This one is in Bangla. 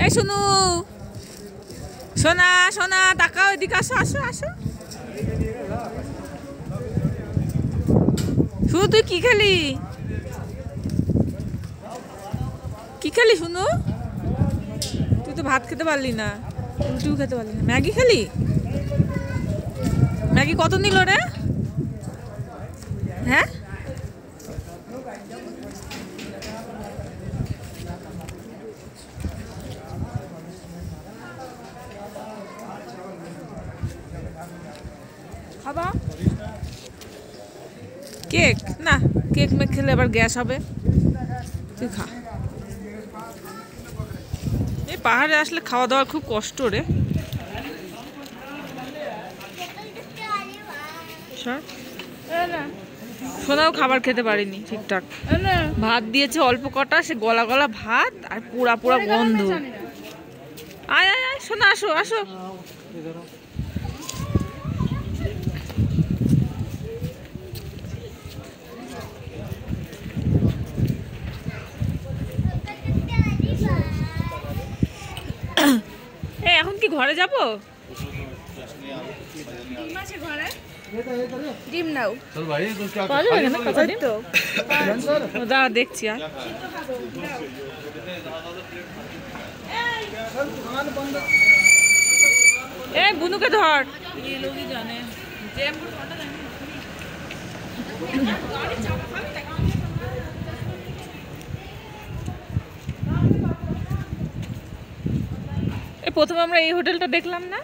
এই শুনু, সোনা সোনা তাকাও এদিকে, আসো আসো আসো। শুনু তুই কি খেলি, কি খেলি শুনু? তুই তো ভাত খেতে পারলি না, রুটিও খেতে পারলি না, ম্যাগি খেলি? ম্যাগি কত নিল রে? হ্যাঁ খাবা কেক? না, কেক মেক খেলে আবার গ্যাস হবে, তুই খা। এই পাহাড়ে আসলে খাওয়া দাওয়ার খুব কষ্ট রে। সোনাও খাবার খেতে পারিনি ঠিকঠাক, ভাত দিয়েছে অল্প কটা, সে গলা গলা ভাত আর পুরা পুরা গন্ধ। আয় আয় আয় সোনা, আসো আসো। এখন কি ঘরে যাবো? ডিম নাও, দাঁড়া দেখছি। আর এ বুনুকে ধর, জানে প্রথমে আমরা এই হোটেলটা দেখলাম না।